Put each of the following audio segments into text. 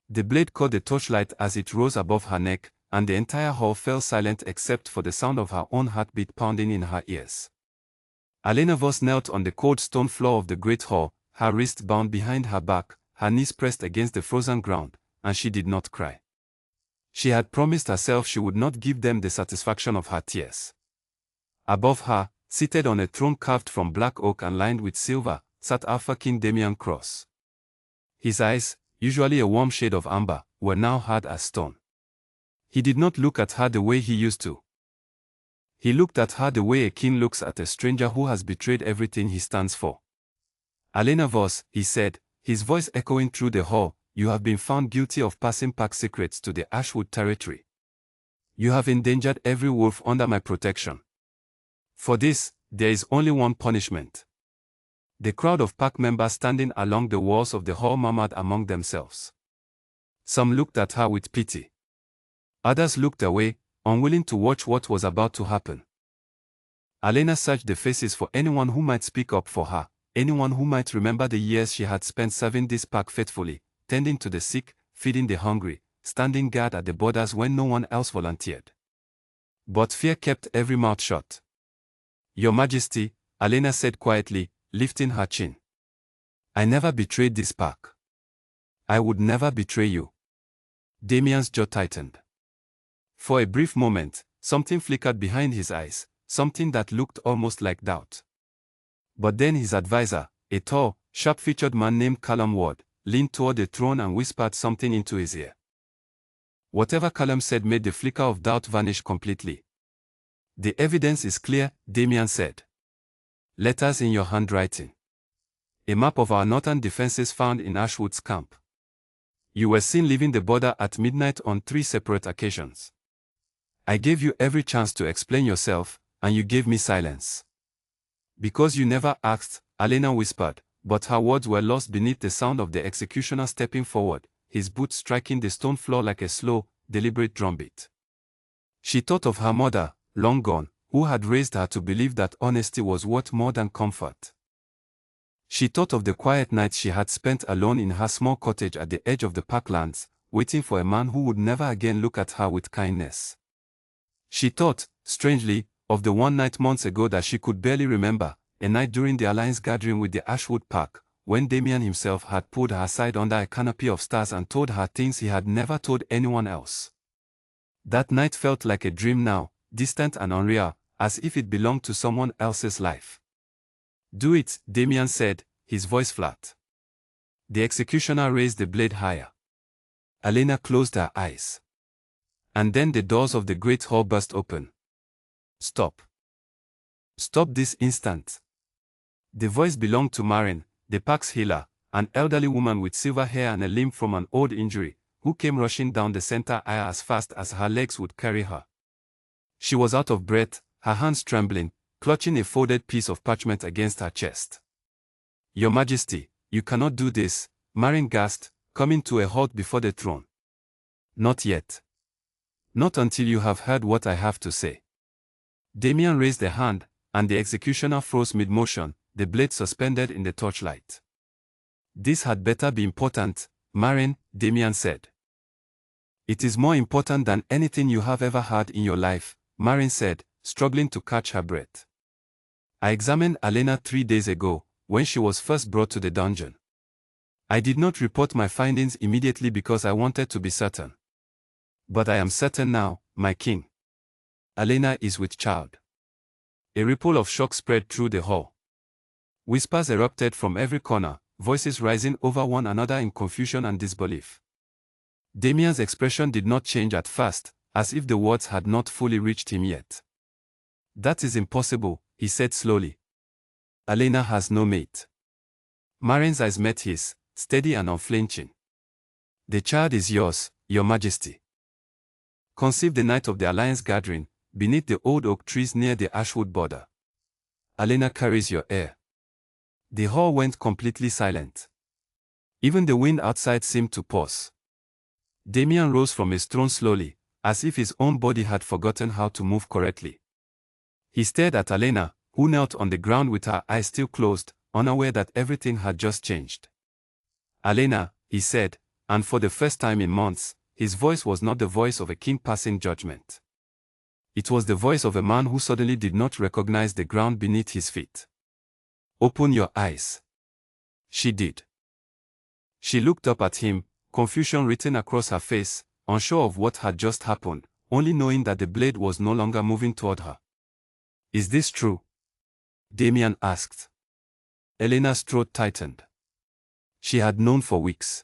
The blade caught the torchlight as it rose above her neck, and the entire hall fell silent except for the sound of her own heartbeat pounding in her ears. Elena Voss knelt on the cold stone floor of the great hall, her wrists bound behind her back, her knees pressed against the frozen ground, and she did not cry. She had promised herself she would not give them the satisfaction of her tears. Above her, seated on a throne carved from black oak and lined with silver, sat Alpha King Damian Cross. His eyes, usually a warm shade of amber, were now hard as stone. He did not look at her the way he used to. He looked at her the way a king looks at a stranger who has betrayed everything he stands for. Elena Voss, he said, his voice echoing through the hall, you have been found guilty of passing pack secrets to the Ashwood territory. You have endangered every wolf under my protection. For this, there is only one punishment. The crowd of pack members standing along the walls of the hall murmured among themselves. Some looked at her with pity. Others looked away, unwilling to watch what was about to happen. Elena searched the faces for anyone who might speak up for her, anyone who might remember the years she had spent serving this pack faithfully, tending to the sick, feeding the hungry, standing guard at the borders when no one else volunteered. But fear kept every mouth shut. Your Majesty, Elena said quietly, lifting her chin. I never betrayed this pack. I would never betray you. Damian's jaw tightened. For a brief moment, something flickered behind his eyes, something that looked almost like doubt. But then his advisor, a tall, sharp-featured man named Callum Ward, leaned toward the throne and whispered something into his ear. Whatever Callum said made the flicker of doubt vanish completely. The evidence is clear, Damian said. Letters in your handwriting. A map of our northern defenses found in Ashwood's camp. You were seen leaving the border at midnight on 3 separate occasions. I gave you every chance to explain yourself, and you gave me silence. Because you never asked, Elena whispered, but her words were lost beneath the sound of the executioner stepping forward, his boots striking the stone floor like a slow, deliberate drumbeat. She thought of her mother, long gone, who had raised her to believe that honesty was worth more than comfort. She thought of the quiet nights she had spent alone in her small cottage at the edge of the parklands, waiting for a man who would never again look at her with kindness. She thought, strangely, of the one night months ago that she could barely remember, a night during the Alliance gathering with the Ashwood Pack, when Damian himself had pulled her aside under a canopy of stars and told her things he had never told anyone else. That night felt like a dream now, distant and unreal, as if it belonged to someone else's life. Do it, Damian said, his voice flat. The executioner raised the blade higher. Elena closed her eyes. And then the doors of the great hall burst open. Stop. Stop this instant. The voice belonged to Marin, the pack's healer, an elderly woman with silver hair and a limp from an old injury, who came rushing down the center aisle as fast as her legs would carry her. She was out of breath, her hands trembling, clutching a folded piece of parchment against her chest. Your Majesty, you cannot do this, Marin gasped, coming to a halt before the throne. Not yet. Not until you have heard what I have to say. Damian raised a hand, and the executioner froze mid-motion, the blade suspended in the torchlight. This had better be important, Marin, Damian said. It is more important than anything you have ever had in your life, Marin said, struggling to catch her breath. I examined Elena 3 days ago, when she was first brought to the dungeon. I did not report my findings immediately because I wanted to be certain. But I am certain now, my king. Elena is with child. A ripple of shock spread through the hall. Whispers erupted from every corner, voices rising over one another in confusion and disbelief. Damian's expression did not change at first, as if the words had not fully reached him yet. That is impossible, he said slowly. Elena has no mate. Marin's eyes met his, steady and unflinching. The child is yours, your Majesty. Conceived the night of the Alliance gathering, beneath the old oak trees near the Ashwood border. Elena carries your heir. The hall went completely silent. Even the wind outside seemed to pause. Damian rose from his throne slowly, as if his own body had forgotten how to move correctly. He stared at Elena, who knelt on the ground with her eyes still closed, unaware that everything had just changed. Elena, he said, and for the first time in months, his voice was not the voice of a king passing judgment. It was the voice of a man who suddenly did not recognize the ground beneath his feet. "Open your eyes." She did. She looked up at him, confusion written across her face, unsure of what had just happened, only knowing that the blade was no longer moving toward her. "Is this true?" Damian asked. Elena's throat tightened. She had known for weeks.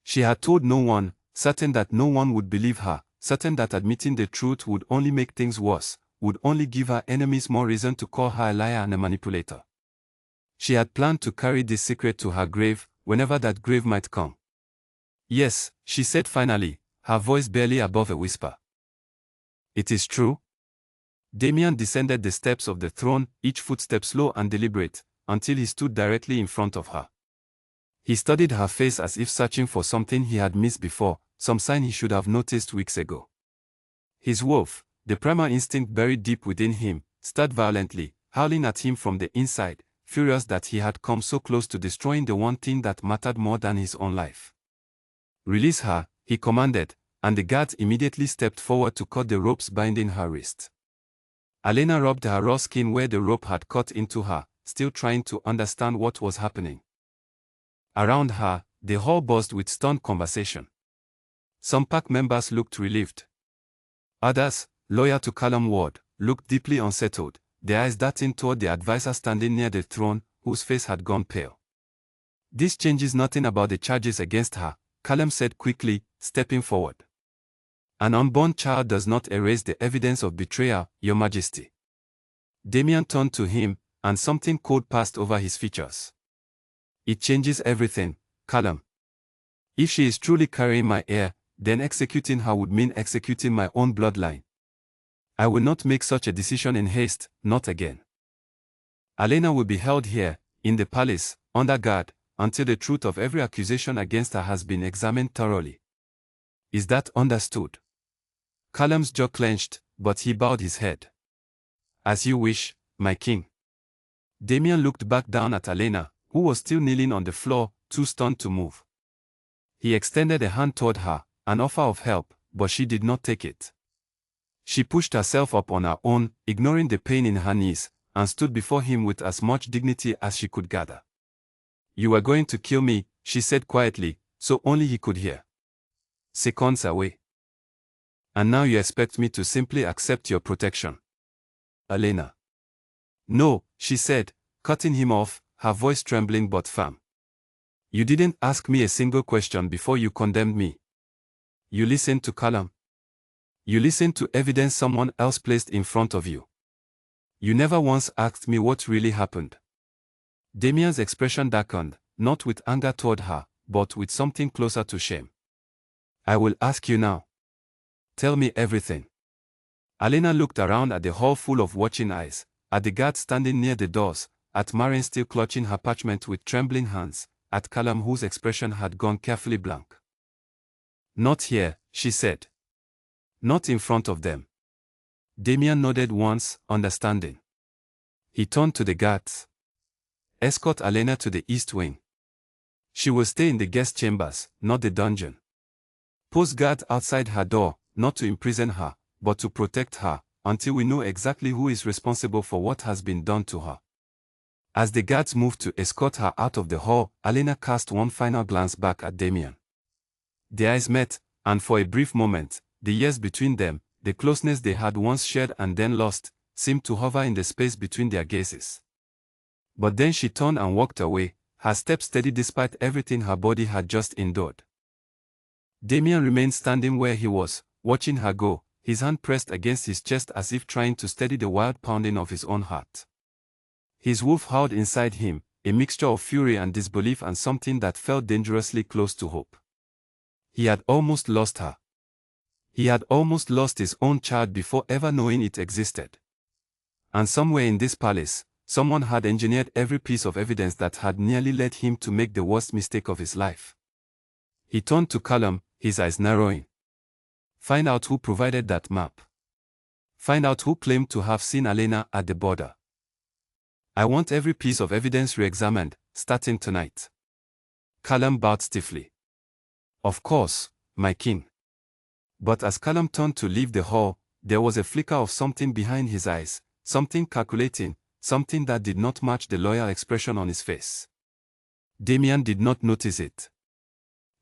She had told no one, certain that no one would believe her, certain that admitting the truth would only make things worse, would only give her enemies more reason to call her a liar and a manipulator. She had planned to carry this secret to her grave, whenever that grave might come. "Yes," she said finally, her voice barely above a whisper. "It is true?" Damian descended the steps of the throne, each footstep slow and deliberate, until he stood directly in front of her. He studied her face as if searching for something he had missed before, some sign he should have noticed weeks ago. His wolf, the primal instinct buried deep within him, stirred violently, howling at him from the inside, furious that he had come so close to destroying the one thing that mattered more than his own life. "Release her," he commanded, and the guards immediately stepped forward to cut the ropes binding her wrist. Elena rubbed her raw skin where the rope had cut into her, still trying to understand what was happening. Around her, the hall buzzed with stunned conversation. Some pack members looked relieved. Others, loyal to Callum Ward, looked deeply unsettled, their eyes darting toward the advisor standing near the throne, whose face had gone pale. "This changes nothing about the charges against her," Callum said quickly, stepping forward. "An unborn child does not erase the evidence of betrayal, Your Majesty." Damian turned to him, and something cold passed over his features. "It changes everything, Callum. If she is truly carrying my heir, then executing her would mean executing my own bloodline. I will not make such a decision in haste, not again. Elena will be held here, in the palace, under guard, until the truth of every accusation against her has been examined thoroughly. Is that understood?" Callum's jaw clenched, but he bowed his head. "As you wish, my king." Damian looked back down at Elena, who was still kneeling on the floor, too stunned to move. He extended a hand toward her, an offer of help, but she did not take it. She pushed herself up on her own, ignoring the pain in her knees, and stood before him with as much dignity as she could gather. "You were going to kill me," she said quietly, so only he could hear. "Seconds away. And now you expect me to simply accept your protection." "Elena." "No," she said, cutting him off, her voice trembling but firm. "You didn't ask me a single question before you condemned me. You listened to Callum. You listened to evidence someone else placed in front of you. You never once asked me what really happened." Damian's expression darkened, not with anger toward her, but with something closer to shame. "I will ask you now. Tell me everything." Elena looked around at the hall full of watching eyes, at the guards standing near the doors, at Marion still clutching her parchment with trembling hands, at Callum whose expression had gone carefully blank. "Not here," she said. "Not in front of them." Damian nodded once, understanding. He turned to the guards. "Escort Elena to the east wing. She will stay in the guest chambers, not the dungeon. Post guards outside her door, not to imprison her, but to protect her, until we know exactly who is responsible for what has been done to her." As the guards moved to escort her out of the hall, Elena cast one final glance back at Damian. Their eyes met, and for a brief moment, the years between them, the closeness they had once shared and then lost, seemed to hover in the space between their gazes. But then she turned and walked away, her steps steady despite everything her body had just endured. Damian remained standing where he was, watching her go, his hand pressed against his chest as if trying to steady the wild pounding of his own heart. His wolf howled inside him, a mixture of fury and disbelief and something that felt dangerously close to hope. He had almost lost her. He had almost lost his own child before ever knowing it existed. And somewhere in this palace, someone had engineered every piece of evidence that had nearly led him to make the worst mistake of his life. He turned to Callum, his eyes narrowing. Find out who provided that map. Find out who claimed to have seen Elena at the border. I want every piece of evidence re-examined, starting tonight. Callum bowed stiffly. Of course, my king. But as Callum turned to leave the hall, there was a flicker of something behind his eyes, something calculating, something that did not match the loyal expression on his face. Damian did not notice it.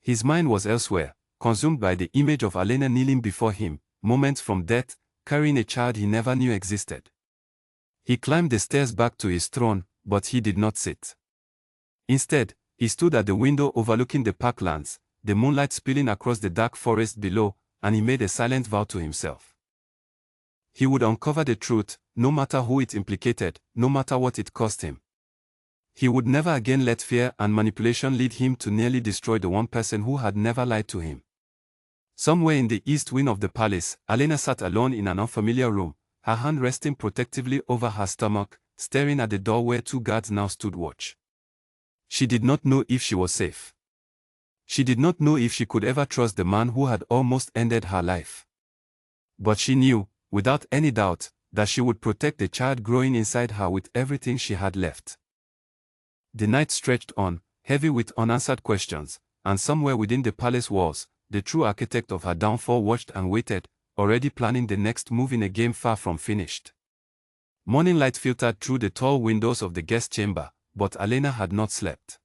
His mind was elsewhere, consumed by the image of Elena kneeling before him, moments from death, carrying a child he never knew existed. He climbed the stairs back to his throne, but he did not sit. Instead, he stood at the window overlooking the parklands, the moonlight spilling across the dark forest below, and he made a silent vow to himself. He would uncover the truth, no matter who it implicated, no matter what it cost him. He would never again let fear and manipulation lead him to nearly destroy the one person who had never lied to him. Somewhere in the east wing of the palace, Elena sat alone in an unfamiliar room, her hand resting protectively over her stomach, staring at the door where two guards now stood watch. She did not know if she was safe. She did not know if she could ever trust the man who had almost ended her life. But she knew, without any doubt, that she would protect the child growing inside her with everything she had left. The night stretched on, heavy with unanswered questions, and somewhere within the palace walls, the true architect of her downfall watched and waited, already planning the next move in a game far from finished. Morning light filtered through the tall windows of the guest chamber, but Elena had not slept.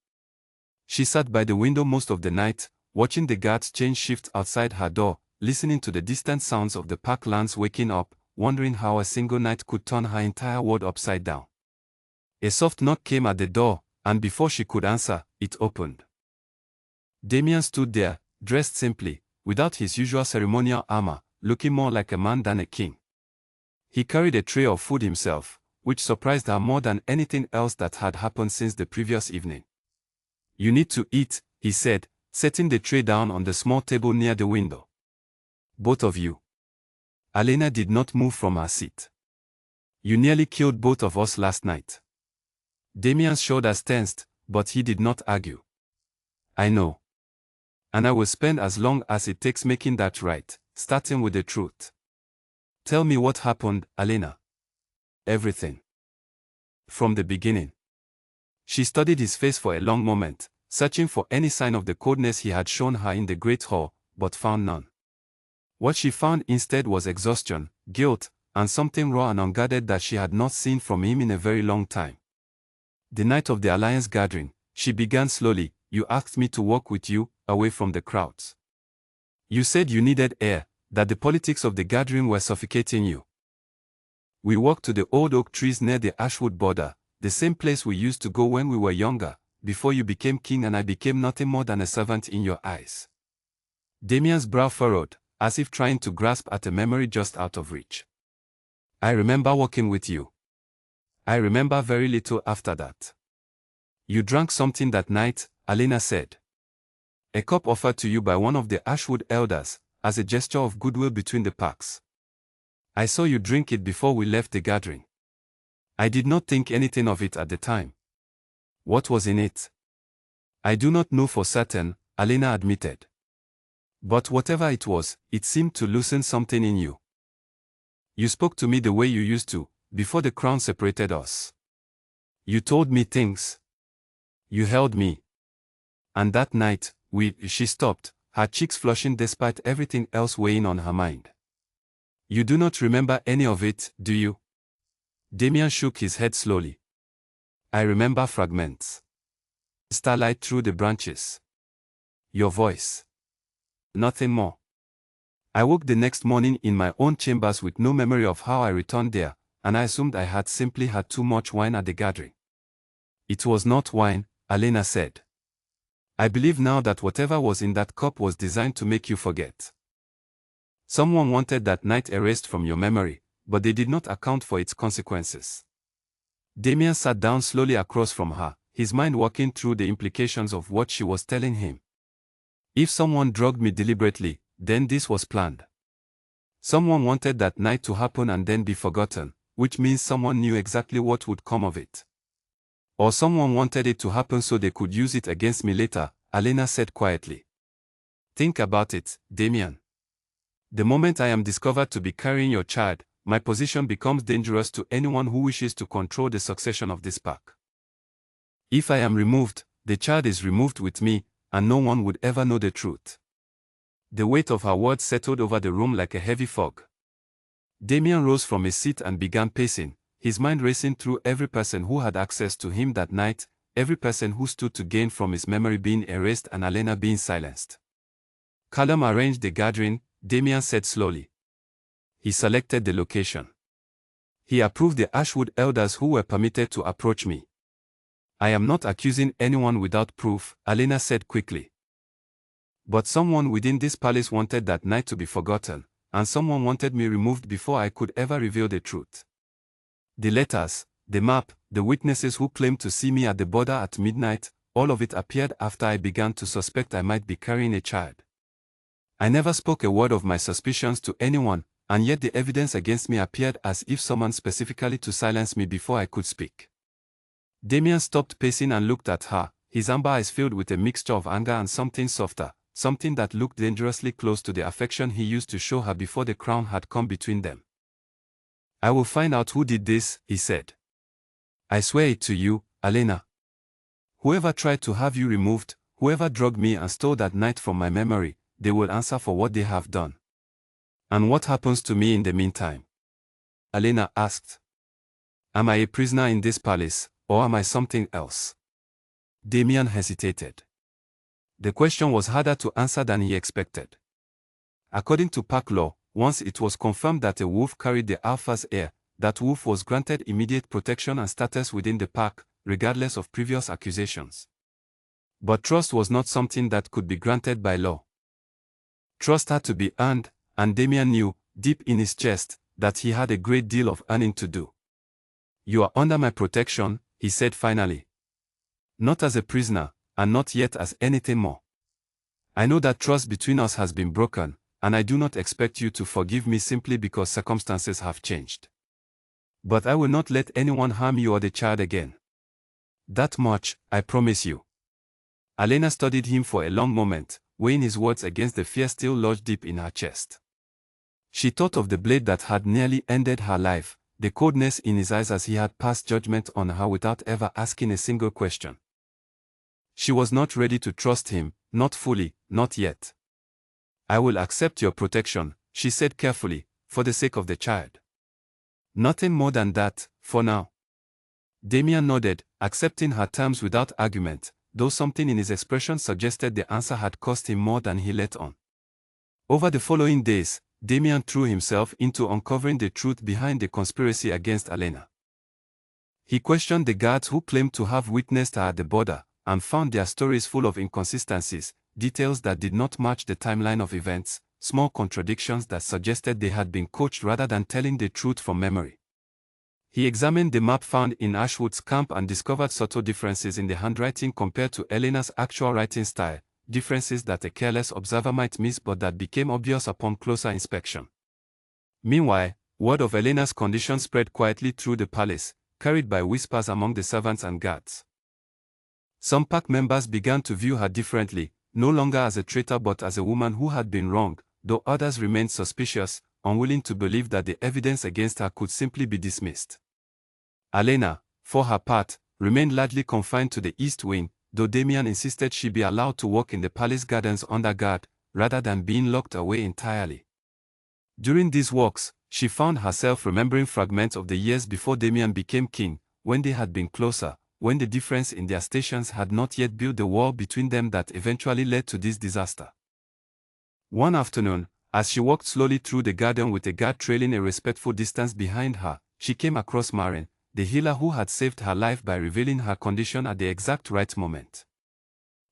She sat by the window most of the night, watching the guards change shifts outside her door, listening to the distant sounds of the parklands waking up, wondering how a single night could turn her entire world upside down. A soft knock came at the door, and before she could answer, it opened. Damian stood there, dressed simply, without his usual ceremonial armor, looking more like a man than a king. He carried a tray of food himself, which surprised her more than anything else that had happened since the previous evening. "You need to eat," he said, setting the tray down on the small table near the window. "Both of you." Elena did not move from her seat. "You nearly killed both of us last night." Damian's shoulders tensed, but he did not argue. "I know. And I will spend as long as it takes making that right, starting with the truth. Tell me what happened, Elena." "Everything. From the beginning." She studied his face for a long moment, searching for any sign of the coldness he had shown her in the great hall, but found none. What she found instead was exhaustion, guilt, and something raw and unguarded that she had not seen from him in a very long time. "The night of the Alliance gathering," she began slowly, "you asked me to walk with you, away from the crowds. You said you needed air, that the politics of the gathering were suffocating you. We walked to the old oak trees near the Ashwood border, the same place we used to go when we were younger, before you became king and I became nothing more than a servant in your eyes." Damian's brow furrowed, as if trying to grasp at a memory just out of reach. "I remember walking with you. I remember very little after that." "You drank something that night," Elena said. "A cup offered to you by one of the Ashwood elders, as a gesture of goodwill between the packs. I saw you drink it before we left the gathering. I did not think anything of it at the time." "What was in it?" "I do not know for certain," Elena admitted. "But whatever it was, it seemed to loosen something in you. You spoke to me the way you used to, before the crown separated us. You told me things. You held me. And that night, she stopped, her cheeks flushing despite everything else weighing on her mind. You do not remember any of it, do you?" Damian shook his head slowly. "I remember fragments. Starlight through the branches. Your voice. Nothing more. I woke the next morning in my own chambers with no memory of how I returned there, and I assumed I had simply had too much wine at the gathering." "It was not wine," Elena said. "I believe now that whatever was in that cup was designed to make you forget. Someone wanted that night erased from your memory, but they did not account for its consequences." Damian sat down slowly across from her, his mind working through the implications of what she was telling him. "If someone drugged me deliberately, then this was planned. Someone wanted that night to happen and then be forgotten, which means someone knew exactly what would come of it. Or someone wanted it to happen so they could use it against me later," Elena said quietly. "Think about it, Damian. The moment I am discovered to be carrying your child, my position becomes dangerous to anyone who wishes to control the succession of this pack. If I am removed, the child is removed with me, and no one would ever know the truth. The weight of her words settled over the room like a heavy fog. Damian rose from his seat and began pacing, his mind racing through every person who had access to him that night, every person who stood to gain from his memory being erased and Elena being silenced. Callum arranged the gathering, Damian said slowly. He selected the location. He approved the Ashwood elders who were permitted to approach me. I am not accusing anyone without proof, Elena said quickly. But someone within this palace wanted that night to be forgotten, and someone wanted me removed before I could ever reveal the truth. The letters, the map, the witnesses who claimed to see me at the border at midnight, all of it appeared after I began to suspect I might be carrying a child. I never spoke a word of my suspicions to anyone, and yet the evidence against me appeared as if summoned specifically to silence me before I could speak. Damian stopped pacing and looked at her, his amber eyes filled with a mixture of anger and something softer, something that looked dangerously close to the affection he used to show her before the crown had come between them. I will find out who did this, he said. I swear it to you, Elena. Whoever tried to have you removed, whoever drugged me and stole that night from my memory, they will answer for what they have done. And what happens to me in the meantime? Elena asked. Am I a prisoner in this palace, or am I something else? Damian hesitated. The question was harder to answer than he expected. According to pack law, once it was confirmed that a wolf carried the alpha's heir, that wolf was granted immediate protection and status within the pack, regardless of previous accusations. But trust was not something that could be granted by law. Trust had to be earned, and Damian knew, deep in his chest, that he had a great deal of earning to do. You are under my protection, he said finally. Not as a prisoner, and not yet as anything more. I know that trust between us has been broken, and I do not expect you to forgive me simply because circumstances have changed. But I will not let anyone harm you or the child again. That much, I promise you. Elena studied him for a long moment, weighing his words against the fear still lodged deep in her chest. She thought of the blade that had nearly ended her life, the coldness in his eyes as he had passed judgment on her without ever asking a single question. She was not ready to trust him, not fully, not yet. I will accept your protection, she said carefully, for the sake of the child. Nothing more than that, for now. Damian nodded, accepting her terms without argument, though something in his expression suggested the answer had cost him more than he let on. Over the following days, Damian threw himself into uncovering the truth behind the conspiracy against Elena. He questioned the guards who claimed to have witnessed her at the border, and found their stories full of inconsistencies, details that did not match the timeline of events, small contradictions that suggested they had been coached rather than telling the truth from memory. He examined the map found in Ashwood's camp and discovered subtle differences in the handwriting compared to Elena's actual writing style, differences that a careless observer might miss but that became obvious upon closer inspection. Meanwhile, word of Elena's condition spread quietly through the palace, carried by whispers among the servants and guards. Some pack members began to view her differently, no longer as a traitor but as a woman who had been wronged, though others remained suspicious, unwilling to believe that the evidence against her could simply be dismissed. Elena, for her part, remained largely confined to the East Wing, though Damian insisted she be allowed to walk in the palace gardens under guard, rather than being locked away entirely. During these walks, she found herself remembering fragments of the years before Damian became king, when they had been closer, when the difference in their stations had not yet built the wall between them that eventually led to this disaster. One afternoon, as she walked slowly through the garden with a guard trailing a respectful distance behind her, she came across Marin, the healer who had saved her life by revealing her condition at the exact right moment.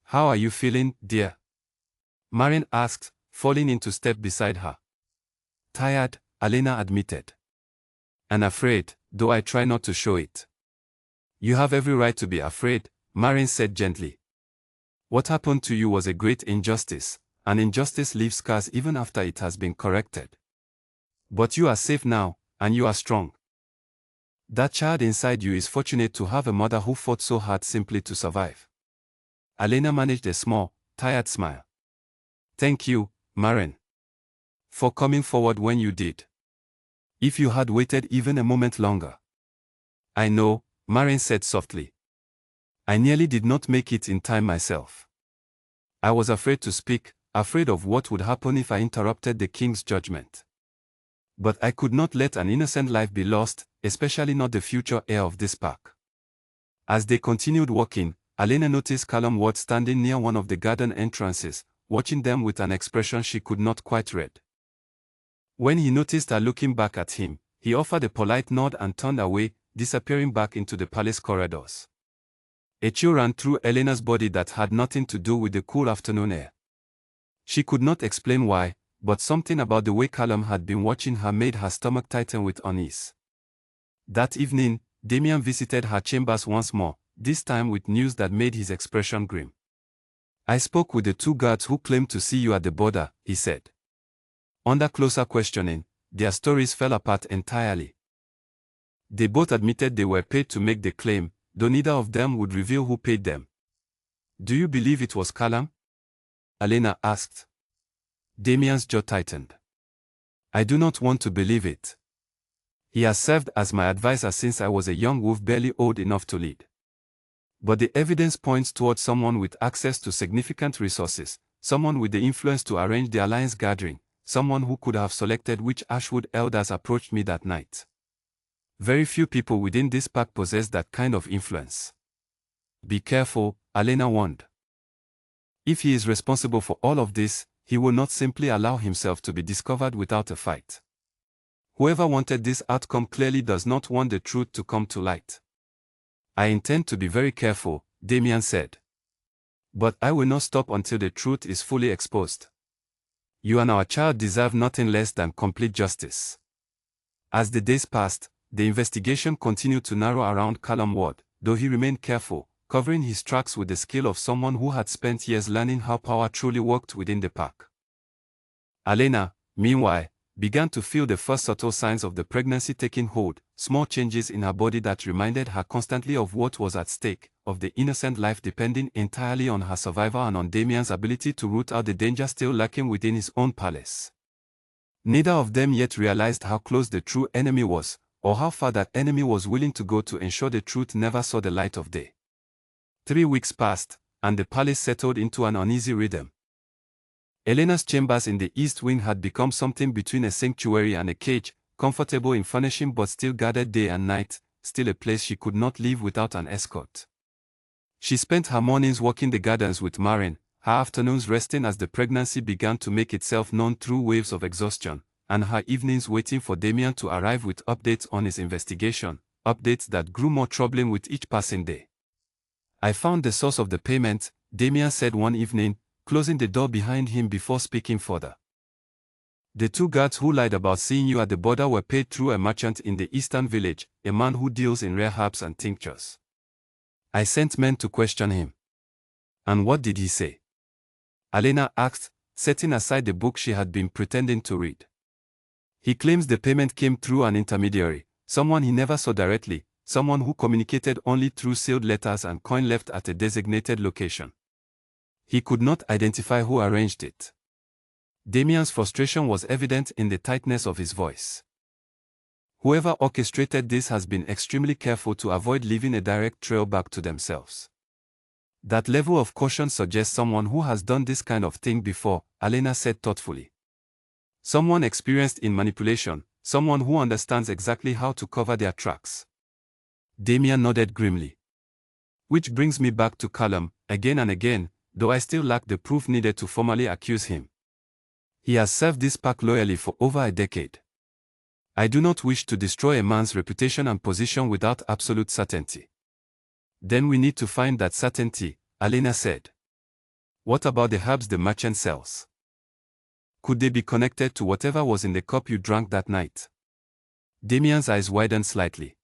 "How are you feeling, dear?" Marin asked, falling into step beside her. "Tired," Elena admitted. "And afraid, though I try not to show it." "You have every right to be afraid," Marin said gently. "What happened to you was a great injustice, and injustice leaves scars even after it has been corrected. But you are safe now, and you are strong. That child inside you is fortunate to have a mother who fought so hard simply to survive." Elena managed a small, tired smile. "Thank you, Marin, for coming forward when you did. If you had waited even a moment longer." "I know," Marin said softly. "I nearly did not make it in time myself. I was afraid to speak, afraid of what would happen if I interrupted the king's judgment. But I could not let an innocent life be lost, especially not the future heir of this pack. As they continued walking, Elena noticed Callum Ward standing near one of the garden entrances, watching them with an expression she could not quite read. When he noticed her looking back at him, he offered a polite nod and turned away, disappearing back into the palace corridors. A chill ran through Elena's body that had nothing to do with the cool afternoon air. She could not explain why, but something about the way Callum had been watching her made her stomach tighten with unease. That evening, Damian visited her chambers once more, this time with news that made his expression grim. "I spoke with the two guards who claimed to see you at the border," he said. Under closer questioning, their stories fell apart entirely. They both admitted they were paid to make the claim, though neither of them would reveal who paid them. "Do you believe it was Callum?" Elena asked. Damian's jaw tightened. "I do not want to believe it. He has served as my advisor since I was a young wolf barely old enough to lead. But the evidence points towards someone with access to significant resources, someone with the influence to arrange the alliance gathering, someone who could have selected which Ashwood elders approached me that night. Very few people within this pack possess that kind of influence. Be careful," Elena warned. "If he is responsible for all of this, he will not simply allow himself to be discovered without a fight. Whoever wanted this outcome clearly does not want the truth to come to light." "I intend to be very careful," Damian said. "But I will not stop until the truth is fully exposed. You and our child deserve nothing less than complete justice." As the days passed, the investigation continued to narrow around Callum Ward, though he remained careful, covering his tracks with the skill of someone who had spent years learning how power truly worked within the pack. Elena, meanwhile, began to feel the first subtle signs of the pregnancy taking hold, small changes in her body that reminded her constantly of what was at stake, of the innocent life depending entirely on her survival and on Damian's ability to root out the danger still lurking within his own palace. Neither of them yet realized how close the true enemy was, or how far that enemy was willing to go to ensure the truth never saw the light of day. 3 weeks passed, and the palace settled into an uneasy rhythm. Elena's chambers in the East Wing had become something between a sanctuary and a cage, comfortable in furnishing but still guarded day and night, still a place she could not leave without an escort. She spent her mornings walking the gardens with Marin, her afternoons resting as the pregnancy began to make itself known through waves of exhaustion, and her evenings waiting for Damian to arrive with updates on his investigation, updates that grew more troubling with each passing day. "I found the source of the payment," Damian said one evening, closing the door behind him before speaking further. "The two guards who lied about seeing you at the border were paid through a merchant in the eastern village, a man who deals in rare herbs and tinctures. I sent men to question him." "And what did he say?" Elena asked, setting aside the book she had been pretending to read. "He claims the payment came through an intermediary, someone he never saw directly, someone who communicated only through sealed letters and coin left at a designated location. He could not identify who arranged it." Damian's frustration was evident in the tightness of his voice. "Whoever orchestrated this has been extremely careful to avoid leaving a direct trail back to themselves. That level of caution suggests someone who has done this kind of thing before," Elena said thoughtfully. "Someone experienced in manipulation, someone who understands exactly how to cover their tracks." Damian nodded grimly. "Which brings me back to Callum, again and again, though I still lack the proof needed to formally accuse him. He has served this pack loyally for over a decade. I do not wish to destroy a man's reputation and position without absolute certainty." "Then we need to find that certainty," Elena said. "What about the herbs the merchant sells? Could they be connected to whatever was in the cup you drank that night?" Damian's eyes widened slightly.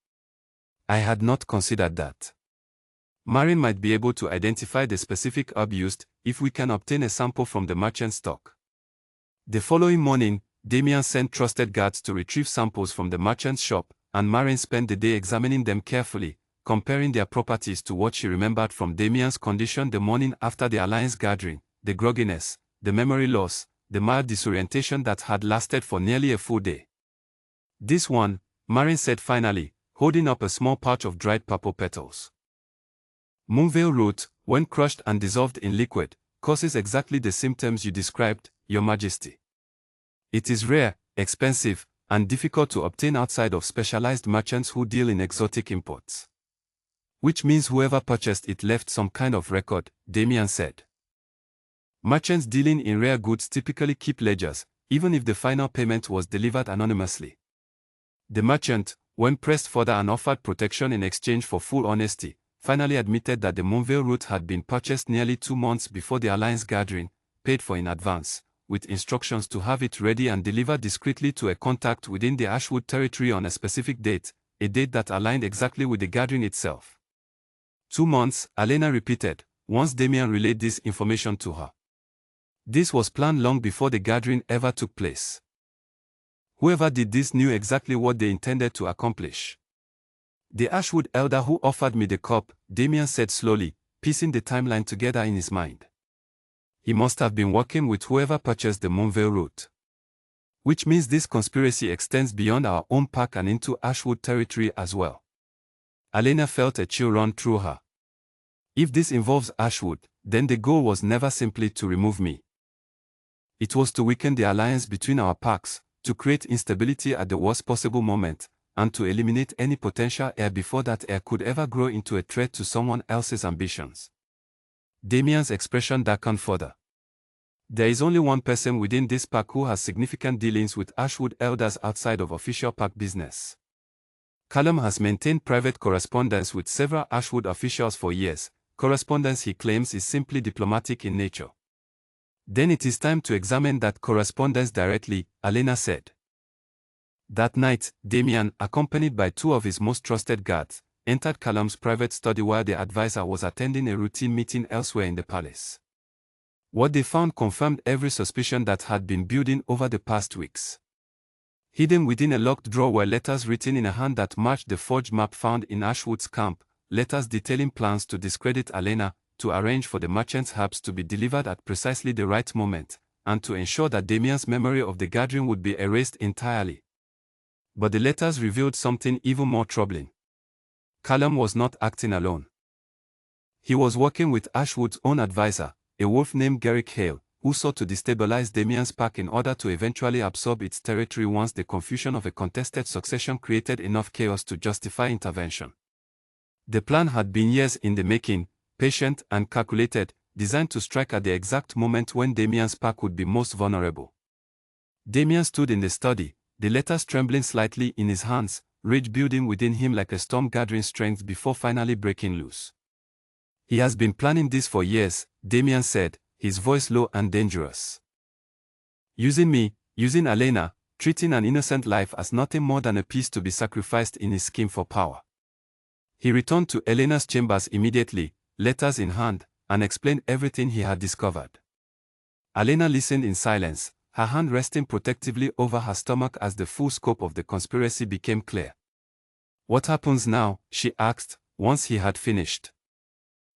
"I had not considered that. Marin might be able to identify the specific herb used, if we can obtain a sample from the merchant stock." The following morning, Damian sent trusted guards to retrieve samples from the merchant's shop, and Marin spent the day examining them carefully, comparing their properties to what she remembered from Damian's condition the morning after the alliance gathering, the grogginess, the memory loss, the mild disorientation that had lasted for nearly a full day. "This one," Marin said finally, holding up a small pouch of dried purple petals. "Moonveil root, when crushed and dissolved in liquid, causes exactly the symptoms you described, Your Majesty. It is rare, expensive, and difficult to obtain outside of specialized merchants who deal in exotic imports. Which means whoever purchased it left some kind of record, Damian said. Merchants dealing in rare goods typically keep ledgers, even if the final payment was delivered anonymously. The merchant, when pressed further and offered protection in exchange for full honesty, finally admitted that the Monvale route had been purchased nearly 2 months before the Alliance gathering, paid for in advance, with instructions to have it ready and delivered discreetly to a contact within the Ashwood territory on a specific date, a date that aligned exactly with the gathering itself. 2 months, Elena repeated, once Damian relayed this information to her. This was planned long before the gathering ever took place. Whoever did this knew exactly what they intended to accomplish. The Ashwood elder who offered me the cup, Damian said slowly, piecing the timeline together in his mind. He must have been working with whoever purchased the Monvale route. Which means this conspiracy extends beyond our own park and into Ashwood territory as well. Elena felt a chill run through her. If this involves Ashwood, then the goal was never simply to remove me. It was to weaken the alliance between our parks, to create instability at the worst possible moment, and to eliminate any potential heir before that heir could ever grow into a threat to someone else's ambitions. Damian's expression darkened further. There is only one person within this park who has significant dealings with Ashwood elders outside of official park business. Callum has maintained private correspondence with several Ashwood officials for years, correspondence he claims is simply diplomatic in nature. Then it is time to examine that correspondence directly, Elena said. That night, Damian, accompanied by 2 of his most trusted guards, entered Callum's private study while the advisor was attending a routine meeting elsewhere in the palace. What they found confirmed every suspicion that had been building over the past weeks. Hidden within a locked drawer were letters written in a hand that matched the forged map found in Ashwood's camp, letters detailing plans to discredit Elena, to arrange for the merchant's herbs to be delivered at precisely the right moment, and to ensure that Damian's memory of the gathering would be erased entirely. But the letters revealed something even more troubling. Callum was not acting alone. He was working with Ashwood's own advisor, a wolf named Heir, who sought to destabilize Damian's pack in order to eventually absorb its territory once the confusion of a contested succession created enough chaos to justify intervention. The plan had been years in the making, patient and calculated, designed to strike at the exact moment when Damian's pack would be most vulnerable. Damian stood in the study, the letters trembling slightly in his hands, rage building within him like a storm gathering strength before finally breaking loose. He has been planning this for years, Damian said, his voice low and dangerous. Using me, using Elena, treating an innocent life as nothing more than a piece to be sacrificed in his scheme for power. He returned to Elena's chambers immediately, letters in hand, and explained everything he had discovered. Elena listened in silence, her hand resting protectively over her stomach as the full scope of the conspiracy became clear. What happens now? She asked, once he had finished.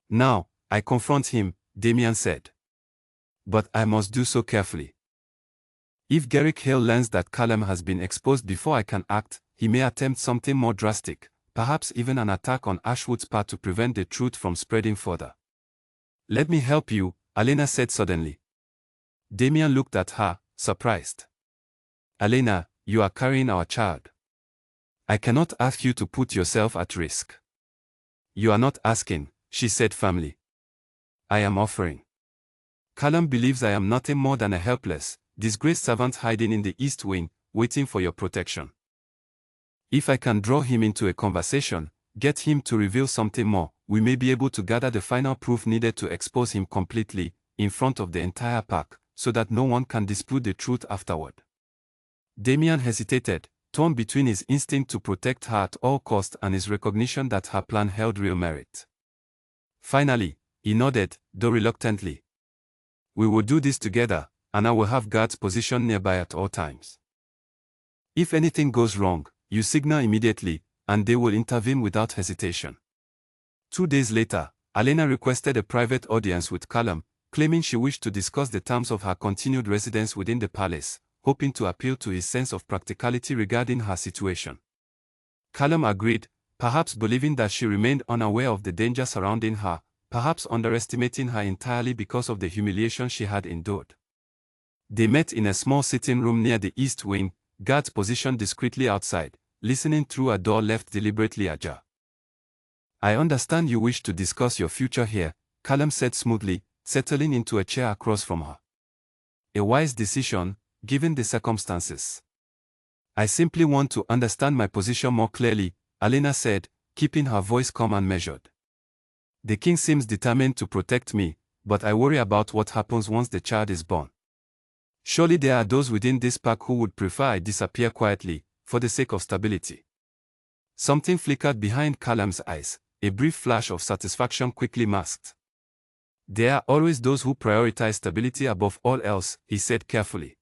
Now, I confront him, Damian said. But I must do so carefully. If Heir learns that Callum has been exposed before I can act, he may attempt something more drastic, perhaps even an attack on Ashwood's part to prevent the truth from spreading further. Let me help you, Elena said suddenly. Damian looked at her, surprised. Elena, you are carrying our child. I cannot ask you to put yourself at risk. You are not asking, she said firmly. I am offering. Callum believes I am nothing more than a helpless, disgraced servant hiding in the East Wing, waiting for your protection. If I can draw him into a conversation, get him to reveal something more, we may be able to gather the final proof needed to expose him completely, in front of the entire pack, so that no one can dispute the truth afterward. Damian hesitated, torn between his instinct to protect her at all costs and his recognition that her plan held real merit. Finally, he nodded, though reluctantly. We will do this together, and I will have guards positioned nearby at all times. If anything goes wrong, you signal immediately, and they will intervene without hesitation. 2 days later, Elena requested a private audience with Callum, claiming she wished to discuss the terms of her continued residence within the palace, hoping to appeal to his sense of practicality regarding her situation. Callum agreed, perhaps believing that she remained unaware of the danger surrounding her, perhaps underestimating her entirely because of the humiliation she had endured. They met in a small sitting room near the east wing, guards positioned discreetly outside, listening through a door left deliberately ajar. "I understand you wish to discuss your future here," Callum said smoothly, settling into a chair across from her. "A wise decision, given the circumstances." "I simply want to understand my position more clearly," Elena said, keeping her voice calm and measured. "The king seems determined to protect me, but I worry about what happens once the child is born. Surely there are those within this pack who would prefer I disappear quietly, for the sake of stability." Something flickered behind Callum's eyes, a brief flash of satisfaction quickly masked. "There are always those who prioritize stability above all else," he said carefully.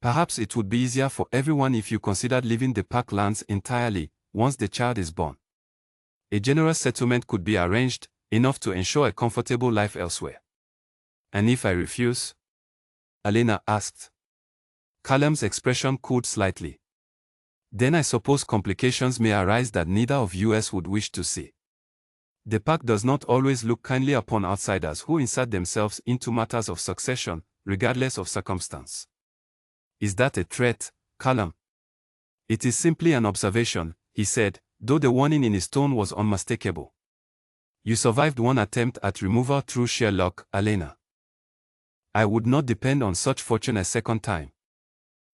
"Perhaps it would be easier for everyone if you considered leaving the pack lands entirely, once the child is born. A generous settlement could be arranged, enough to ensure a comfortable life elsewhere." "And if I refuse?" Elena asked. Callum's expression cooled slightly. "Then I suppose complications may arise that neither of us would wish to see. The pack does not always look kindly upon outsiders who insert themselves into matters of succession, regardless of circumstance." "Is that a threat, Callum?" "It is simply an observation," he said, though the warning in his tone was unmistakable. "You survived one attempt at removal through sheer luck, Elena. I would not depend on such fortune a second time."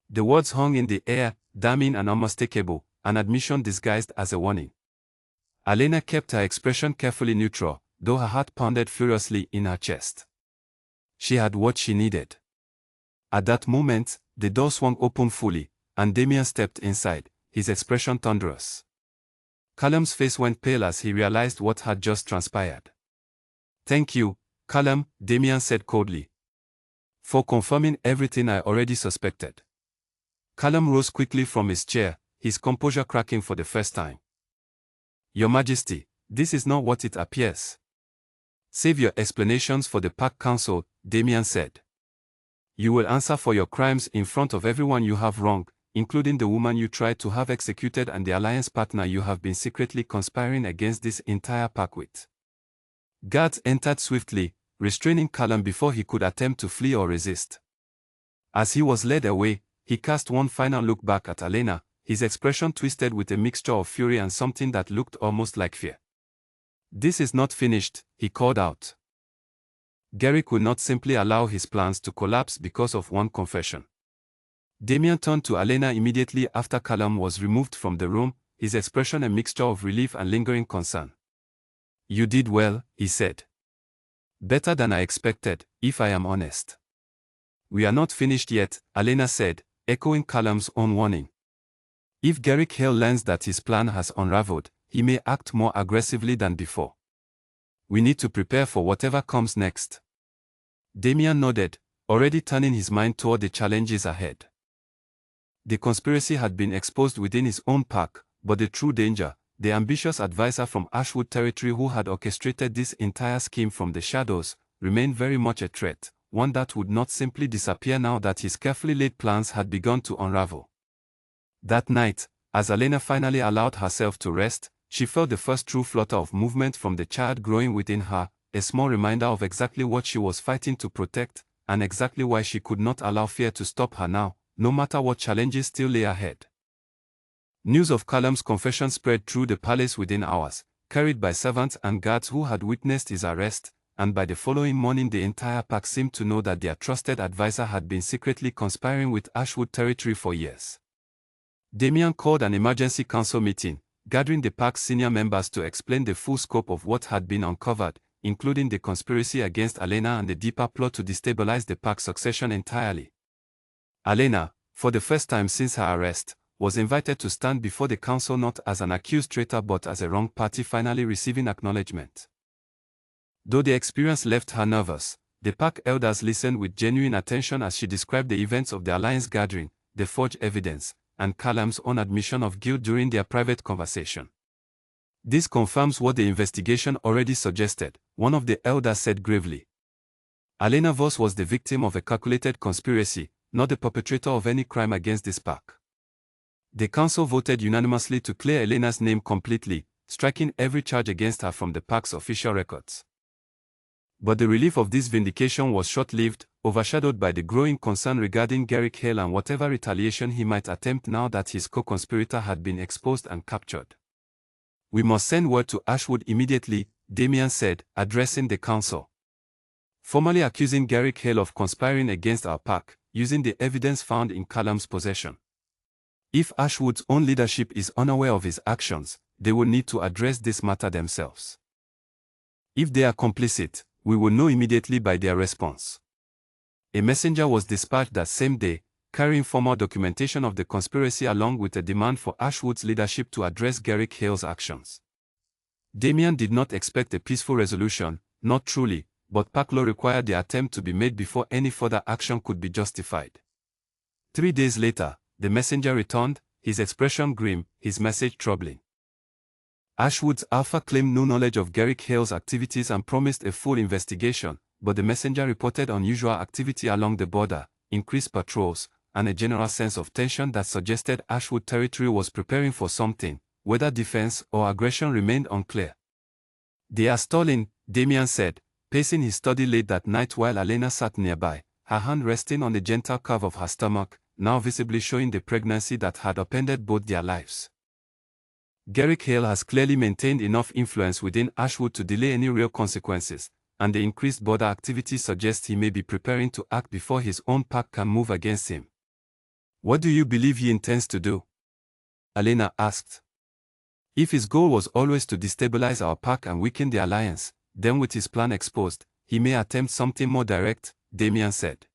The words hung in the air, damning and unmistakable, an admission disguised as a warning. Elena kept her expression carefully neutral, though her heart pounded furiously in her chest. She had what she needed. At that moment, the door swung open fully, and Damian stepped inside, his expression thunderous. Callum's face went pale as he realized what had just transpired. "Thank you, Callum," Damian said coldly, "for confirming everything I already suspected." Callum rose quickly from his chair, his composure cracking for the first time. "Your Majesty, this is not what it appears." "Save your explanations for the Pack Council," Damian said. "You will answer for your crimes in front of everyone you have wronged, including the woman you tried to have executed and the alliance partner you have been secretly conspiring against this entire pack with." Guards entered swiftly, restraining Callum before he could attempt to flee or resist. As he was led away, he cast one final look back at Elena, his expression twisted with a mixture of fury and something that looked almost like fear. "This is not finished," he called out. Garrick would not simply allow his plans to collapse because of one confession. Damian turned to Elena immediately after Callum was removed from the room, his expression a mixture of relief and lingering concern. "You did well," he said. "Better than I expected, if I am honest." "We are not finished yet," Elena said, echoing Callum's own warning. "If Garrick Hale learns that his plan has unraveled, he may act more aggressively than before. We need to prepare for whatever comes next." Damian nodded, already turning his mind toward the challenges ahead. The conspiracy had been exposed within his own pack, but the true danger, the ambitious advisor from Ashwood territory who had orchestrated this entire scheme from the shadows, remained very much a threat, one that would not simply disappear now that his carefully laid plans had begun to unravel. That night, as Elena finally allowed herself to rest, she felt the first true flutter of movement from the child growing within her, a small reminder of exactly what she was fighting to protect, and exactly why she could not allow fear to stop her now, no matter what challenges still lay ahead. News of Callum's confession spread through the palace within hours, carried by servants and guards who had witnessed his arrest, and by the following morning the entire pack seemed to know that their trusted advisor had been secretly conspiring with Ashwood territory for years. Damian called an emergency council meeting, gathering the pack's senior members to explain the full scope of what had been uncovered, including the conspiracy against Elena and the deeper plot to destabilize the pack's succession entirely. Elena, for the first time since her arrest, was invited to stand before the council not as an accused traitor but as a wronged party finally receiving acknowledgement. Though the experience left her nervous, the pack elders listened with genuine attention as she described the events of the alliance gathering, the forged evidence, and Callum's own admission of guilt during their private conversation. "This confirms what the investigation already suggested," one of the elders said gravely. "Elena Voss was the victim of a calculated conspiracy, not the perpetrator of any crime against this pack." The council voted unanimously to clear Elena's name completely, striking every charge against her from the pack's official records. But the relief of this vindication was short-lived, overshadowed by the growing concern regarding Heir and whatever retaliation he might attempt now that his co-conspirator had been exposed and captured. "We must send word to Ashwood immediately," Damian said, addressing the council. "Formally accusing Heir of conspiring against our pack, using the evidence found in Callum's possession. If Ashwood's own leadership is unaware of his actions, they will need to address this matter themselves. If they are complicit, we will know immediately by their response." A messenger was dispatched that same day, carrying formal documentation of the conspiracy along with a demand for Ashwood's leadership to address Heir's actions. Damian did not expect a peaceful resolution, not truly, but pack law required the attempt to be made before any further action could be justified. 3 days later, the messenger returned, his expression grim, his message troubling. Ashwood's Alpha claimed no knowledge of Heir's activities and promised a full investigation, but the messenger reported unusual activity along the border, increased patrols, and a general sense of tension that suggested Ashwood territory was preparing for something, whether defense or aggression remained unclear. "They are stalling," Damian said, pacing his study late that night while Elena sat nearby, her hand resting on the gentle curve of her stomach, now visibly showing the pregnancy that had upended both their lives. "Heir has clearly maintained enough influence within Ashwood to delay any real consequences, and the increased border activity suggests he may be preparing to act before his own pack can move against him." "What do you believe he intends to do?" Elena asked. "If his goal was always to destabilize our pack and weaken the alliance, then with his plan exposed, he may attempt something more direct," Damian said.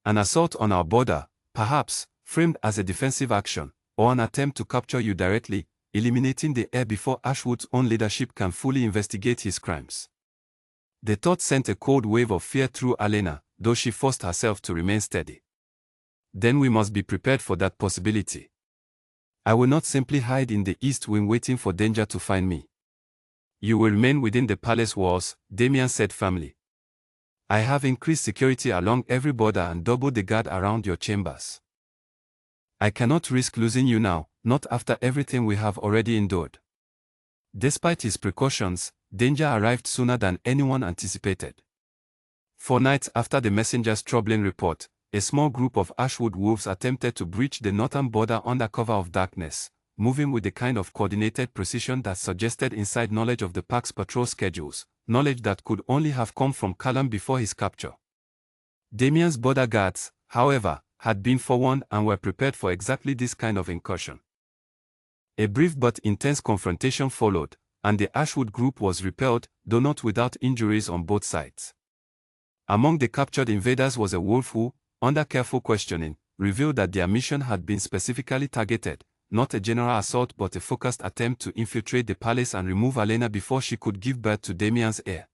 "An assault on our border, perhaps, framed as a defensive action, or an attempt to capture you directly, eliminating the heir before Ashwood's own leadership can fully investigate his crimes." The thought sent a cold wave of fear through Elena, though she forced herself to remain steady. "Then we must be prepared for that possibility. I will not simply hide in the East Wing waiting for danger to find me." "You will remain within the palace walls," Damian said firmly. "I have increased security along every border and doubled the guard around your chambers. I cannot risk losing you now, not after everything we have already endured." Despite his precautions, danger arrived sooner than anyone anticipated. 4 nights after the messenger's troubling report, a small group of Ashwood wolves attempted to breach the northern border under cover of darkness, moving with the kind of coordinated precision that suggested inside knowledge of the pack's patrol schedules, knowledge that could only have come from Callum before his capture. Damian's border guards, however, had been forewarned and were prepared for exactly this kind of incursion. A brief but intense confrontation followed, and the Ashwood group was repelled, though not without injuries on both sides. Among the captured invaders was a wolf who, under careful questioning, revealed that their mission had been specifically targeted, not a general assault but a focused attempt to infiltrate the palace and remove Elena before she could give birth to Damian's heir.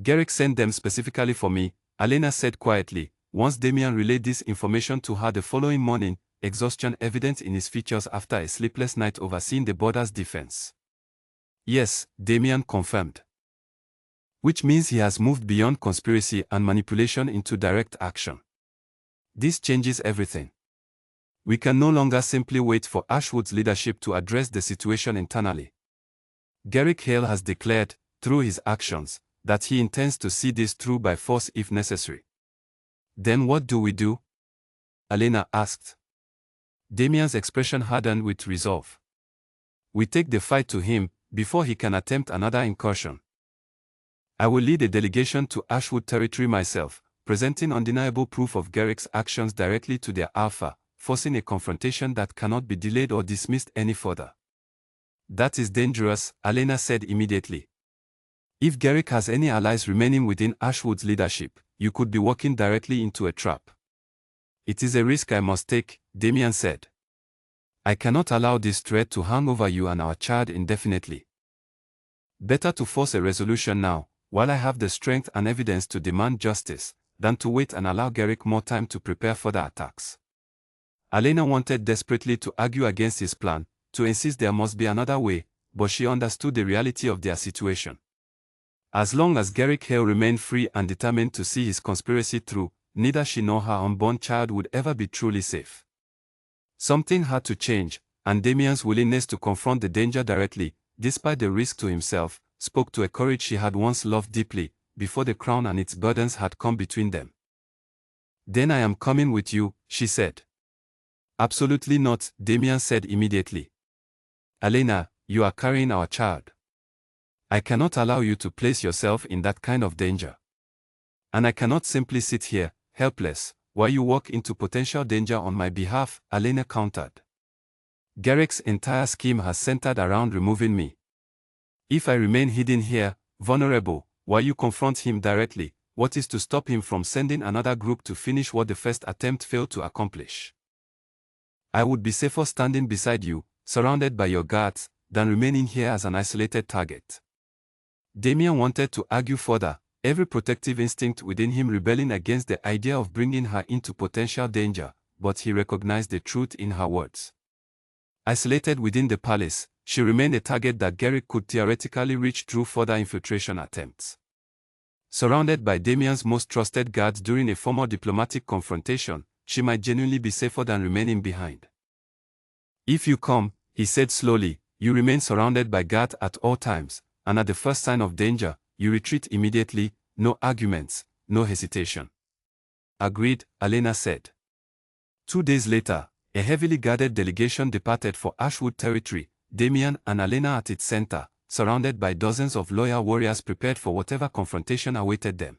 "Heir sent them specifically for me," Elena said quietly, once Damian relayed this information to her the following morning, exhaustion evident in his features after a sleepless night overseeing the border's defense. "Yes," Damian confirmed. "Which means he has moved beyond conspiracy and manipulation into direct action. This changes everything. We can no longer simply wait for Ashwood's leadership to address the situation internally. Heir has declared, through his actions, that he intends to see this through by force if necessary." "Then what do we do?" Elena asked. Damian's expression hardened with resolve. "We take the fight to him, before he can attempt another incursion. I will lead a delegation to Ashwood territory myself, presenting undeniable proof of Heir's actions directly to their Alpha, forcing a confrontation that cannot be delayed or dismissed any further." "That is dangerous," Elena said immediately. "If Heir has any allies remaining within Ashwood's leadership, you could be walking directly into a trap." "It is a risk I must take," Damian said. "I cannot allow this threat to hang over you and our child indefinitely. Better to force a resolution now, while I have the strength and evidence to demand justice, than to wait and allow Heir more time to prepare further attacks." Elena wanted desperately to argue against his plan, to insist there must be another way, but she understood the reality of their situation. As long as Heir remained free and determined to see his conspiracy through, neither she nor her unborn child would ever be truly safe. Something had to change, and Damian's willingness to confront the danger directly, despite the risk to himself, spoke to a courage she had once loved deeply, before the crown and its burdens had come between them. "Then I am coming with you," she said. "Absolutely not," Damian said immediately. "Elena, you are carrying our child. I cannot allow you to place yourself in that kind of danger. And I cannot simply sit here, helpless, while you walk into potential danger on my behalf," Elena countered. "Garrick's entire scheme has centered around removing me. If I remain hidden here, vulnerable, while you confront him directly, what is to stop him from sending another group to finish what the first attempt failed to accomplish? I would be safer standing beside you, surrounded by your guards, than remaining here as an isolated target." Damian wanted to argue further, every protective instinct within him rebelling against the idea of bringing her into potential danger, but he recognized the truth in her words. Isolated within the palace, she remained a target that Garrick could theoretically reach through further infiltration attempts. Surrounded by Damian's most trusted guards during a formal diplomatic confrontation, she might genuinely be safer than remaining behind. "If you come," he said slowly, "you remain surrounded by guards at all times, and at the first sign of danger, you retreat immediately, no arguments, no hesitation." "Agreed," Elena said. 2 days later, a heavily guarded delegation departed for Ashwood territory, Damian and Elena at its center, surrounded by dozens of loyal warriors prepared for whatever confrontation awaited them.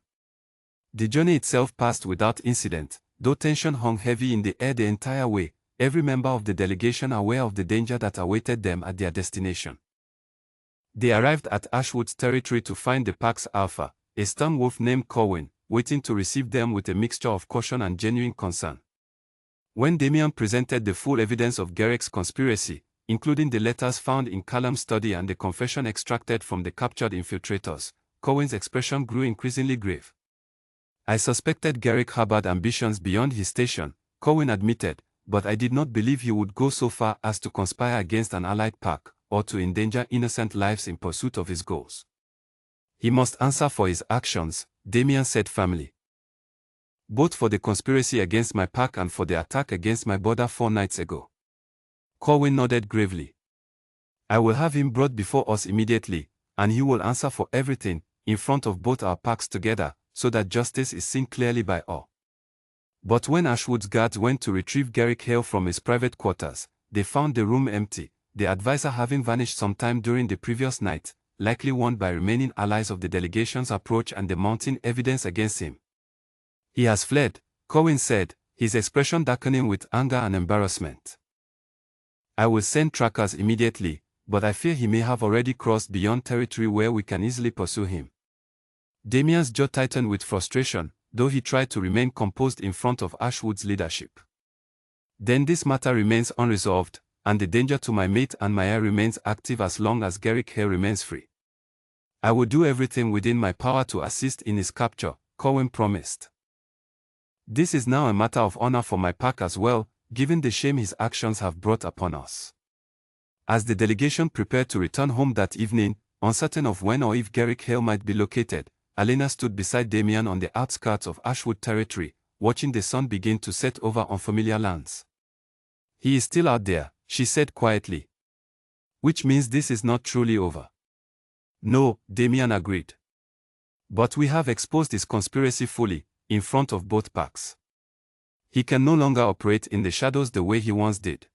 The journey itself passed without incident, though tension hung heavy in the air the entire way, every member of the delegation aware of the danger that awaited them at their destination. They arrived at Ashwood's territory to find the pack's alpha, a stern wolf named Corwin, waiting to receive them with a mixture of caution and genuine concern. When Damian presented the full evidence of Garrick's conspiracy, including the letters found in Callum's study and the confession extracted from the captured infiltrators, Corwin's expression grew increasingly grave. "I suspected Garrick harbored ambitions beyond his station," Corwin admitted, "but I did not believe he would go so far as to conspire against an allied pack, or to endanger innocent lives in pursuit of his goals." "He must answer for his actions," Damian said firmly. "Both for the conspiracy against my pack and for the attack against my border 4 nights ago." Corwin nodded gravely. "I will have him brought before us immediately, and he will answer for everything, in front of both our packs together, so that justice is seen clearly by all." But when Ashwood's guards went to retrieve Garrick Heir from his private quarters, they found the room empty, the advisor having vanished sometime during the previous night, likely warned by remaining allies of the delegation's approach and the mounting evidence against him. "He has fled," Corwin said, his expression darkening with anger and embarrassment. "I will send trackers immediately, but I fear he may have already crossed beyond territory where we can easily pursue him." Damian's jaw tightened with frustration, though he tried to remain composed in front of Ashwood's leadership. "Then this matter remains unresolved, and the danger to my mate and my heir remains active as long as Garrick Heir remains free. I will do everything within my power to assist in his capture," Corwin promised. "This is now a matter of honor for my pack as well, given the shame his actions have brought upon us." As the delegation prepared to return home that evening, uncertain of when or if Garrick Heir might be located, Elena stood beside Damian on the outskirts of Ashwood territory, watching the sun begin to set over unfamiliar lands. "He is still out there," she said quietly. "Which means this is not truly over." "No," Damian agreed. "But we have exposed his conspiracy fully, in front of both packs. He can no longer operate in the shadows the way he once did.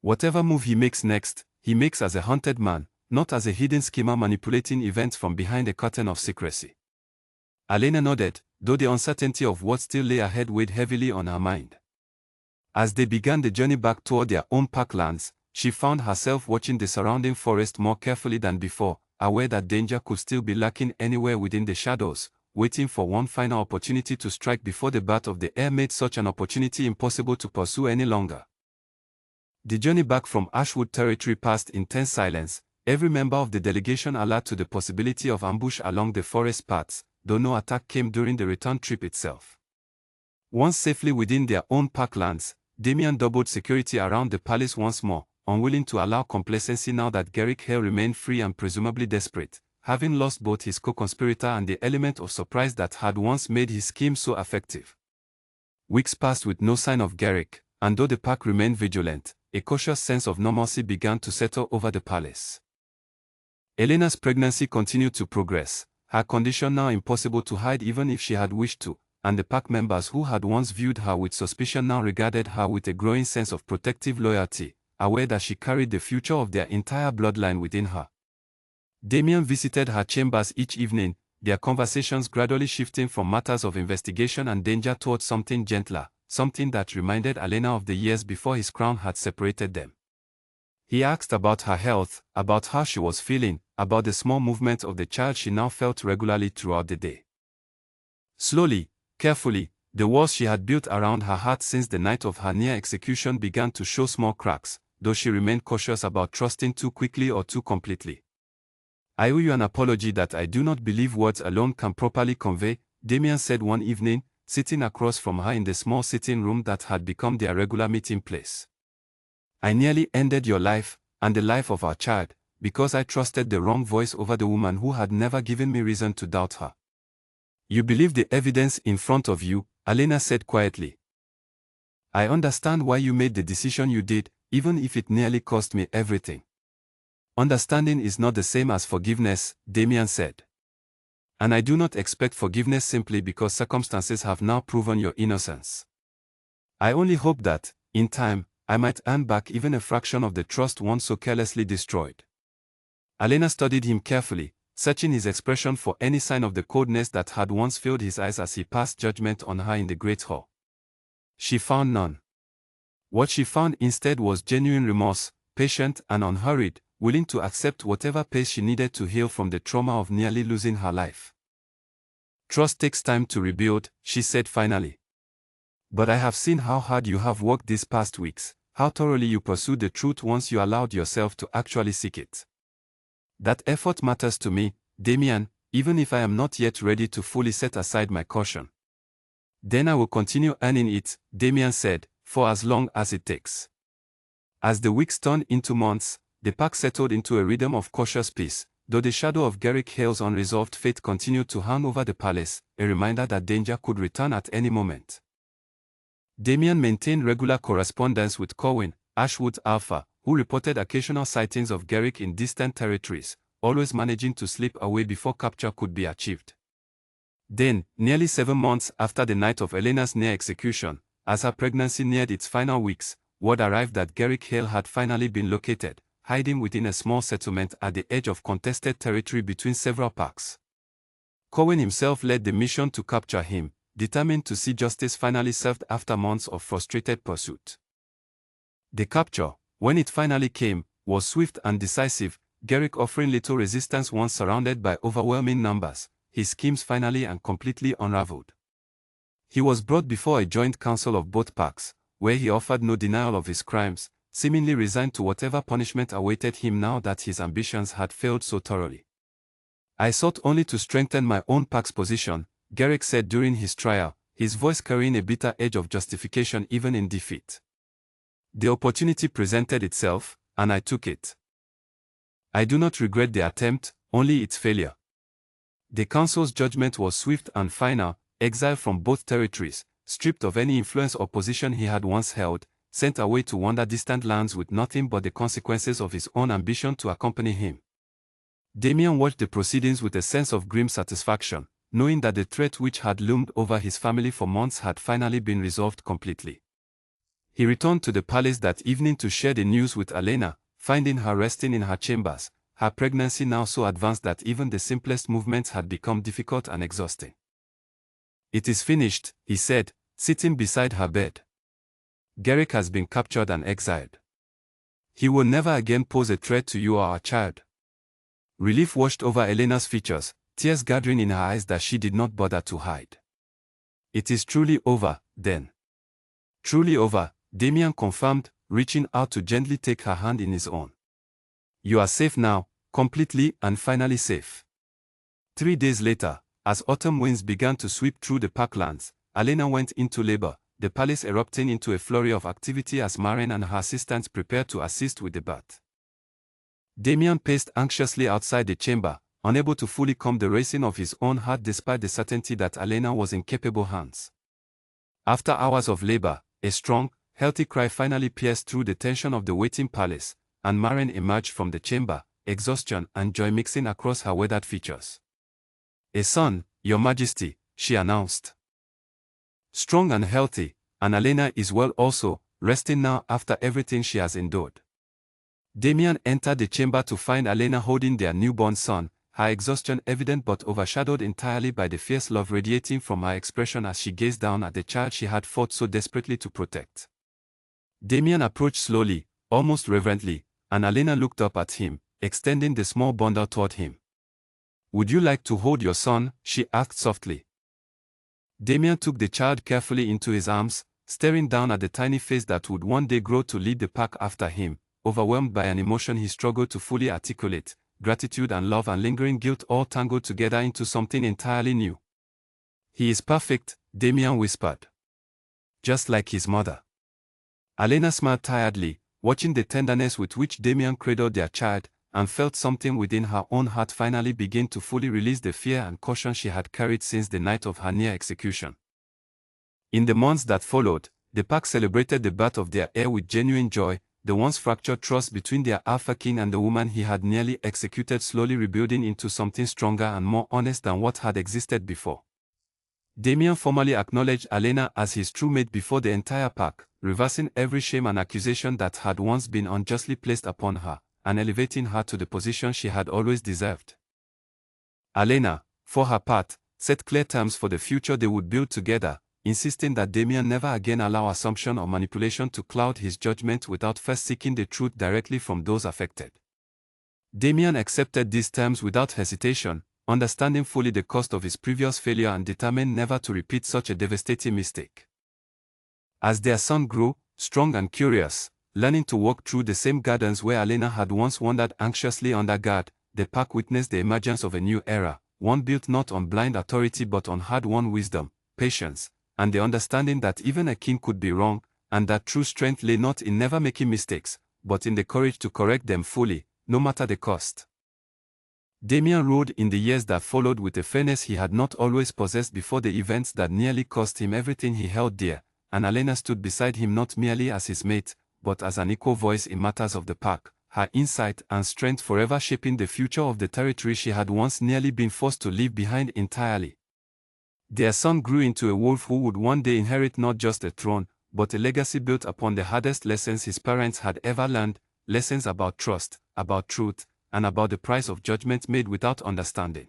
Whatever move he makes next, he makes as a hunted man, not as a hidden schemer manipulating events from behind a curtain of secrecy." Elena nodded, though the uncertainty of what still lay ahead weighed heavily on her mind. As they began the journey back toward their own parklands, she found herself watching the surrounding forest more carefully than before, aware that danger could still be lurking anywhere within the shadows, waiting for one final opportunity to strike before the birth of the heir made such an opportunity impossible to pursue any longer. The journey back from Ashwood territory passed in tense silence, every member of the delegation alert to the possibility of ambush along the forest paths, though no attack came during the return trip itself. Once safely within their own parklands, Damian doubled security around the palace once more, unwilling to allow complacency now that Garrick Heir remained free and presumably desperate, having lost both his co-conspirator and the element of surprise that had once made his scheme so effective. Weeks passed with no sign of Garrick, and though the pack remained vigilant, a cautious sense of normalcy began to settle over the palace. Elena's pregnancy continued to progress, her condition now impossible to hide even if she had wished to, and the pack members who had once viewed her with suspicion now regarded her with a growing sense of protective loyalty, aware that she carried the future of their entire bloodline within her. Damian visited her chambers each evening, their conversations gradually shifting from matters of investigation and danger towards something gentler, something that reminded Elena of the years before his crown had separated them. He asked about her health, about how she was feeling, about the small movements of the child she now felt regularly throughout the day. Slowly, carefully, the walls she had built around her heart since the night of her near execution began to show small cracks, though she remained cautious about trusting too quickly or too completely. "I owe you an apology that I do not believe words alone can properly convey," Damian said one evening, sitting across from her in the small sitting room that had become their regular meeting place. "I nearly ended your life, and the life of our child, because I trusted the wrong voice over the woman who had never given me reason to doubt her." "You believe the evidence in front of you," Elena said quietly. "I understand why you made the decision you did, even if it nearly cost me everything." "Understanding is not the same as forgiveness," Damian said. "And I do not expect forgiveness simply because circumstances have now proven your innocence. I only hope that, in time, I might earn back even a fraction of the trust once so carelessly destroyed." Elena studied him carefully, searching his expression for any sign of the coldness that had once filled his eyes as he passed judgment on her in the great hall. She found none. What she found instead was genuine remorse, patient and unhurried, willing to accept whatever pace she needed to heal from the trauma of nearly losing her life. "Trust takes time to rebuild," she said finally. "But I have seen how hard you have worked these past weeks, how thoroughly you pursued the truth once you allowed yourself to actually seek it. That effort matters to me, Damian, even if I am not yet ready to fully set aside my caution." "Then I will continue earning it," Damian said, "for as long as it takes." As the weeks turned into months, the pack settled into a rhythm of cautious peace, though the shadow of Heir's unresolved fate continued to hang over the palace, a reminder that danger could return at any moment. Damian maintained regular correspondence with Corwin, Ashwood's Alpha, who reported occasional sightings of Heir in distant territories, always managing to slip away before capture could be achieved. Then, nearly 7 months after the night of Elena's near execution, as her pregnancy neared its final weeks, word arrived that Heir had finally been located, hiding within a small settlement at the edge of contested territory between several packs. Corwin himself led the mission to capture him, determined to see justice finally served after months of frustrated pursuit. The capture, when it finally came, was swift and decisive, Heir offering little resistance once surrounded by overwhelming numbers, his schemes finally and completely unraveled. He was brought before a joint council of both packs, where he offered no denial of his crimes, seemingly resigned to whatever punishment awaited him now that his ambitions had failed so thoroughly. "I sought only to strengthen my own pack's position," Heir said during his trial, his voice carrying a bitter edge of justification even in defeat. "The opportunity presented itself, and I took it. I do not regret the attempt, only its failure." The council's judgment was swift and final: exile from both territories, stripped of any influence or position he had once held, sent away to wander distant lands with nothing but the consequences of his own ambition to accompany him. Damian watched the proceedings with a sense of grim satisfaction, knowing that the threat which had loomed over his family for months had finally been resolved completely. He returned to the palace that evening to share the news with Elena, finding her resting in her chambers, her pregnancy now so advanced that even the simplest movements had become difficult and exhausting. "It is finished," he said, sitting beside her bed. "Heir has been captured and exiled. He will never again pose a threat to you or our child." Relief washed over Elena's features, tears gathering in her eyes that she did not bother to hide. "It is truly over, then." "Truly over," Damian confirmed, reaching out to gently take her hand in his own. "You are safe now, completely and finally safe." 3 days later, as autumn winds began to sweep through the parklands, Elena went into labor, the palace erupting into a flurry of activity as Maren and her assistants prepared to assist with the birth. Damian paced anxiously outside the chamber, unable to fully calm the racing of his own heart despite the certainty that Elena was in capable hands. After hours of labor, a strong, healthy cry finally pierced through the tension of the waiting palace, and Maren emerged from the chamber, exhaustion and joy mixing across her weathered features. "A son, your majesty," she announced. "Strong and healthy, and Elena is well also, resting now after everything she has endured." Damian entered the chamber to find Elena holding their newborn son, her exhaustion evident but overshadowed entirely by the fierce love radiating from her expression as she gazed down at the child she had fought so desperately to protect. Damian approached slowly, almost reverently, and Elena looked up at him, extending the small bundle toward him. "Would you like to hold your son?" she asked softly. Damian took the child carefully into his arms, staring down at the tiny face that would one day grow to lead the pack after him, overwhelmed by an emotion he struggled to fully articulate, gratitude and love and lingering guilt all tangled together into something entirely new. "He is perfect," Damian whispered. "Just like his mother." Elena smiled tiredly, watching the tenderness with which Damian cradled their child, and felt something within her own heart finally begin to fully release the fear and caution she had carried since the night of her near execution. In the months that followed, the pack celebrated the birth of their heir with genuine joy, the once fractured trust between their Alpha King and the woman he had nearly executed slowly rebuilding into something stronger and more honest than what had existed before. Damian formally acknowledged Elena as his true mate before the entire pack, reversing every shame and accusation that had once been unjustly placed upon her, and elevating her to the position she had always deserved. Elena, for her part, set clear terms for the future they would build together, insisting that Damian never again allow assumption or manipulation to cloud his judgment without first seeking the truth directly from those affected. Damian accepted these terms without hesitation, understanding fully the cost of his previous failure and determined never to repeat such a devastating mistake. As their son grew, strong and curious, learning to walk through the same gardens where Elena had once wandered anxiously under guard, the pack witnessed the emergence of a new era, one built not on blind authority but on hard-won wisdom, patience, and the understanding that even a king could be wrong, and that true strength lay not in never making mistakes, but in the courage to correct them fully, no matter the cost. Damian ruled in the years that followed with a fairness he had not always possessed before the events that nearly cost him everything he held dear, and Elena stood beside him not merely as his mate, but as an equal voice in matters of the pack, her insight and strength forever shaping the future of the territory she had once nearly been forced to leave behind entirely. Their son grew into a wolf who would one day inherit not just a throne, but a legacy built upon the hardest lessons his parents had ever learned, lessons about trust, about truth, and about the price of judgment made without understanding.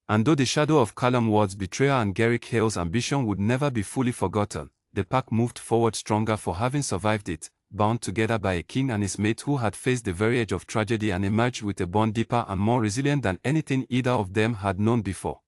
And though the shadow of Callum Ward's betrayal and Garrick Hale's ambition would never be fully forgotten, the pack moved forward stronger for having survived it, bound together by a king and his mate who had faced the very edge of tragedy and emerged with a bond deeper and more resilient than anything either of them had known before.